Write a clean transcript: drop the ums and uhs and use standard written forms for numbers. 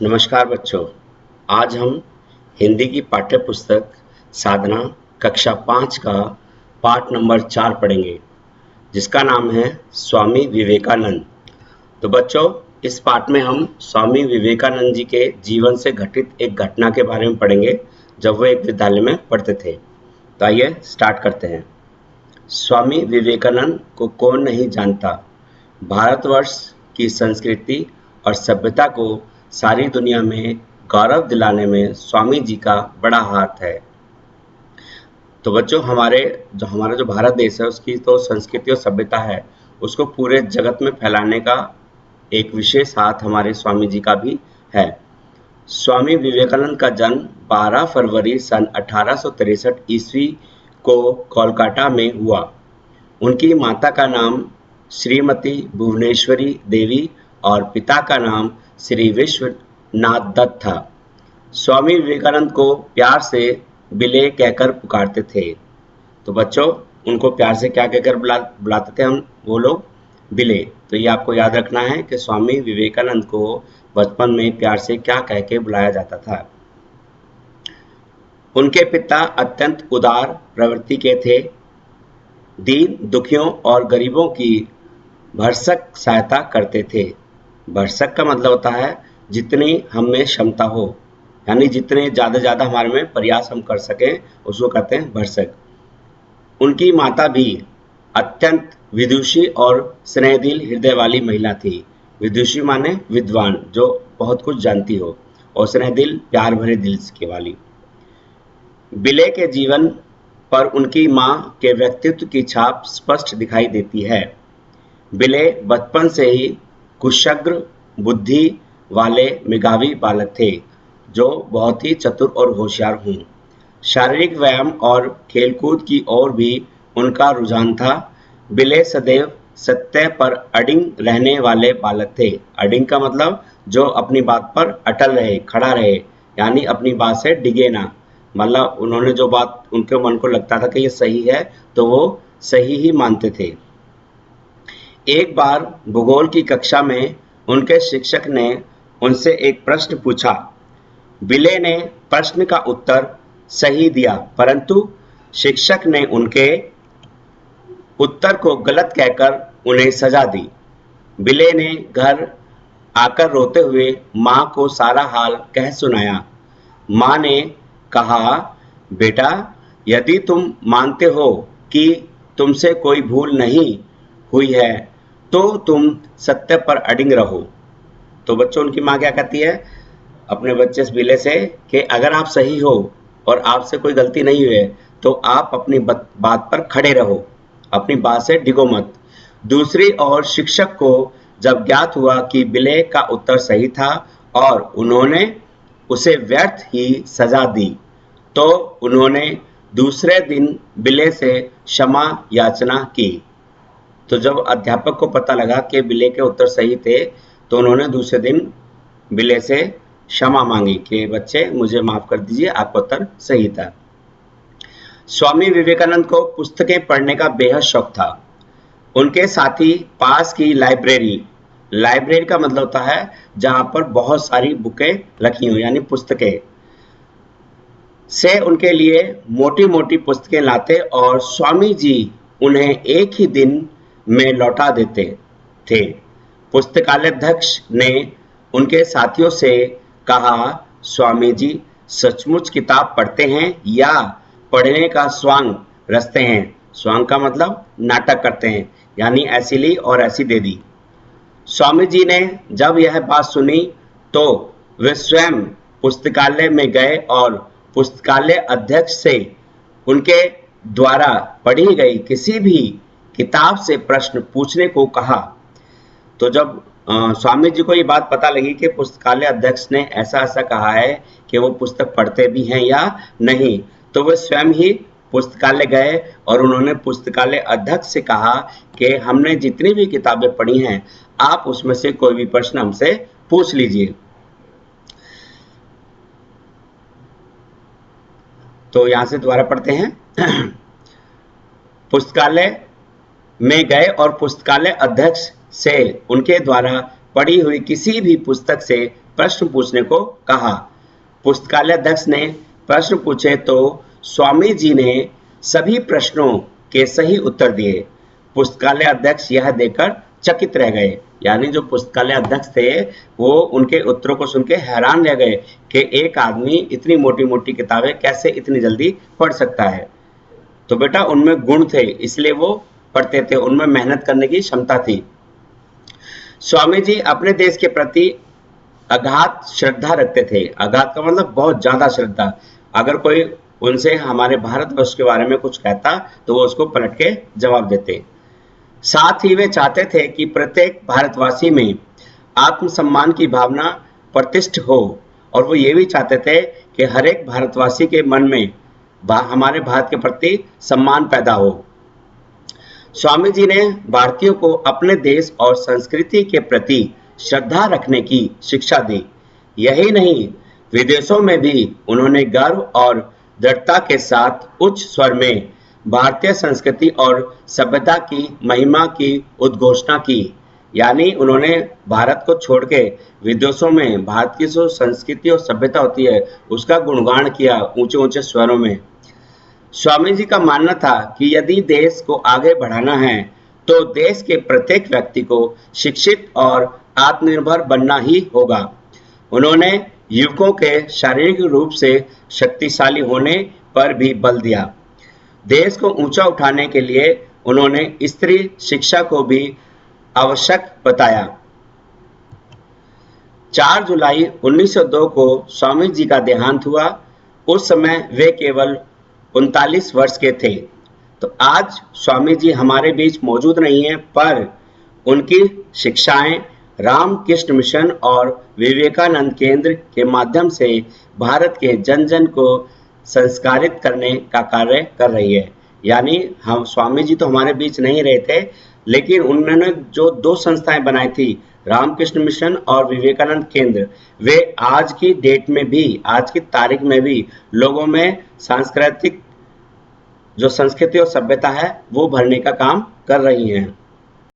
नमस्कार बच्चों। आज हम हिंदी की पाठ्य पुस्तक साधना कक्षा 5 का पाठ नंबर 4 पढ़ेंगे, जिसका नाम है स्वामी विवेकानंद। तो बच्चों, इस पाठ में हम स्वामी विवेकानंद जी के जीवन से घटित एक घटना के बारे में पढ़ेंगे, जब वो एक विद्यालय में पढ़ते थे। तो आइए स्टार्ट करते हैं। स्वामी विवेकानंद को कौन नहीं जानता। भारतवर्ष की संस्कृति और सभ्यता को सारी दुनिया में गौरव दिलाने में स्वामी जी का बड़ा हाथ है। तो बच्चों, हमारा जो भारत देश है, उसकी तो संस्कृति और सभ्यता है, उसको पूरे जगत में फैलाने का एक विशेष हाथ हमारे स्वामी जी का भी है। स्वामी विवेकानंद का जन्म 12 फरवरी सन 1863 ईस्वी को कोलकाता में हुआ। उनकी माता का नाम श्रीमती भुवनेश्वरी देवी और पिता का नाम श्री विश्वनाथ दत्त था। स्वामी विवेकानंद को प्यार से बिले कहकर पुकारते थे। तो बच्चों, उनको प्यार से क्या कहकर बुलाते थे वो लोग? बिले। तो ये आपको याद रखना है कि स्वामी विवेकानंद को बचपन में प्यार से क्या कह के बुलाया जाता था। उनके पिता अत्यंत उदार प्रवृत्ति के थे। दीन दुखियों और गरीबों की भरसक सहायता करते थे। भरसक का मतलब होता है जितनी हम में क्षमता हो, यानी जितने ज़्यादा हमारे में प्रयास हम कर सकें, उसको कहते हैं भरसक। उनकी माता भी अत्यंत विदुषी और स्नेहदिल हृदय वाली महिला थी। विदुषी माने विद्वान, जो बहुत कुछ जानती हो, और स्नेहदिल प्यार भरे दिल के वाली। बिले के जीवन पर उनकी मां के व्यक्तित्व की छाप स्पष्ट दिखाई देती है। बिले बचपन से ही कुशाग्र बुद्धि वाले मेधावी बालक थे, जो बहुत ही चतुर और होशियार हों। शारीरिक व्यायाम और खेलकूद की ओर भी उनका रुझान था। बिले सदैव सत्य पर अडिग रहने वाले बालक थे। अडिग का मतलब जो अपनी बात पर अटल रहे, खड़ा रहे, यानी अपनी बात से डिगे ना। मतलब उन्होंने जो बात उनके मन को लगता था कि ये सही है, तो वो सही ही मानते थे। एक बार भूगोल की कक्षा में उनके शिक्षक ने उनसे एक प्रश्न पूछा। बिले ने प्रश्न का उत्तर सही दिया, परंतु शिक्षक ने उनके उत्तर को गलत कहकर उन्हें सजा दी। बिले ने घर आकर रोते हुए माँ को सारा हाल कह सुनाया। माँ ने कहा, बेटा, यदि तुम मानते हो कि तुमसे कोई भूल नहीं हुई है, तो तुम सत्य पर अडिग रहो। तो बच्चों, उनकी माँ क्या कहती है अपने बच्चे बिले से कि अगर आप सही हो और आपसे कोई गलती नहीं हुई है, तो आप अपनी बात पर खड़े रहो, अपनी बात से डिगो मत। दूसरी ओर शिक्षक को जब ज्ञात हुआ कि बिले का उत्तर सही था और उन्होंने उसे व्यर्थ ही सजा दी, तो उन्होंने दूसरे दिन बिले से क्षमा याचना की। तो जब अध्यापक को पता लगा कि बिले के उत्तर सही थे, तो उन्होंने दूसरे दिन बिले से क्षमा मांगी कि बच्चे, मुझे माफ कर दीजिए, आपका उत्तर सही था। स्वामी विवेकानंद को पुस्तकें पढ़ने का बेहद शौक था। उनके साथी पास की लाइब्रेरी का मतलब होता है जहां पर बहुत सारी बुकें रखी हो, यानी पुस्तकें, से उनके लिए मोटी मोटी पुस्तकें लाते और स्वामी जी उन्हें एक ही दिन में लौटा देते थे। पुस्तकालय अध्यक्ष ने उनके साथियों से कहा, स्वामी जी सचमुच किताब पढ़ते हैं या पढ़ने का स्वांग रचते हैं? स्वांग का मतलब नाटक करते हैं, यानी ऐसी ली और ऐसी दे दी। स्वामी जी ने जब यह बात सुनी तो वे स्वयं पुस्तकालय में गए और पुस्तकालय अध्यक्ष से उनके द्वारा पढ़ी गई किसी भी किताब से प्रश्न पूछने को कहा। तो जब स्वामी जी को ये बात पता लगी कि पुस्तकालय अध्यक्ष ने ऐसा कहा है कि वो पुस्तक पढ़ते भी हैं या नहीं, तो वे स्वयं ही पुस्तकालय गए और उन्होंने पुस्तकालय अध्यक्ष से कहा कि हमने जितनी भी किताबें पढ़ी हैं, आप उसमें से कोई भी प्रश्न हमसे पूछ लीजिए। तो यहां से दोबारा पढ़ते हैं। पुस्तकालय में गए और पुस्तकालय अध्यक्ष से उनके द्वारा पढ़ी हुई किसी भी पुस्तक से प्रश्न पूछने को कहा। पुस्तकालय अध्यक्ष ने प्रश्न पूछे तो स्वामी जी ने सभी प्रश्नों के सही उत्तर दिए। पुस्तकालय अध्यक्ष यह देखकर चकित रह गए, यानी जो पुस्तकालय अध्यक्ष थे वो उनके उत्तरों को सुन के हैरान रह गए कि एक आदमी इतनी मोटी मोटी किताबें कैसे इतनी जल्दी पढ़ सकता है। तो बेटा उनमें गुण थे, इसलिए वो पढ़ते थे, उनमें मेहनत करने की क्षमता थी। स्वामी जी अपने देश के प्रति अगाध श्रद्धा रखते थे। अगाध का मतलब बहुत ज्यादा श्रद्धा। अगर कोई उनसे हमारे भारतवर्ष के बारे में कुछ कहता तो वो उसको पलट के जवाब देते। साथ ही वे चाहते थे कि प्रत्येक भारतवासी में आत्मसम्मान की भावना प्रतिष्ठित हो, और वो ये भी चाहते थे कि हर एक भारतवासी के मन में हमारे भारत के प्रति सम्मान पैदा हो। स्वामी जी ने भारतीयों को अपने देश और संस्कृति के प्रति श्रद्धा रखने की शिक्षा दी। यही नहीं, विदेशों में भी उन्होंने गर्व और दृढ़ता के साथ उच्च स्वर में भारतीय संस्कृति और सभ्यता की महिमा की उद्घोषणा की। यानी उन्होंने भारत को छोड़ के विदेशों में भारत की जो संस्कृति और सभ्यता होती है उसका गुणगान किया ऊंचे ऊंचे स्वरों में। स्वामी जी का मानना था कि यदि देश को आगे बढ़ाना है तो देश के प्रत्येक व्यक्ति को शिक्षित और आत्मनिर्भर बनना ही होगा। उन्होंने युवकों के शारीरिक रूप से शक्तिशाली होने पर भी बल दिया। देश को ऊंचा उठाने के लिए उन्होंने स्त्री शिक्षा को भी आवश्यक बताया। 4 जुलाई 1902 को स्वामी जी का देहांत हुआ। उस समय वे केवल 39 वर्ष के थे। तो आज स्वामी जी हमारे बीच मौजूद नहीं है, पर उनकी शिक्षाएं रामकृष्ण मिशन और विवेकानंद केंद्र के माध्यम से भारत के जन जन को संस्कारित करने का कार्य कर रही है। यानी हम स्वामी जी तो हमारे बीच नहीं रहे थे, लेकिन उन्होंने जो 2 संस्थाएं बनाई थी, रामकृष्ण मिशन और विवेकानंद केंद्र, वे आज की डेट में भी, आज की तारीख में भी लोगों में सांस्कृतिक जो संस्कृति और सभ्यता है वो भरने का काम कर रही हैं।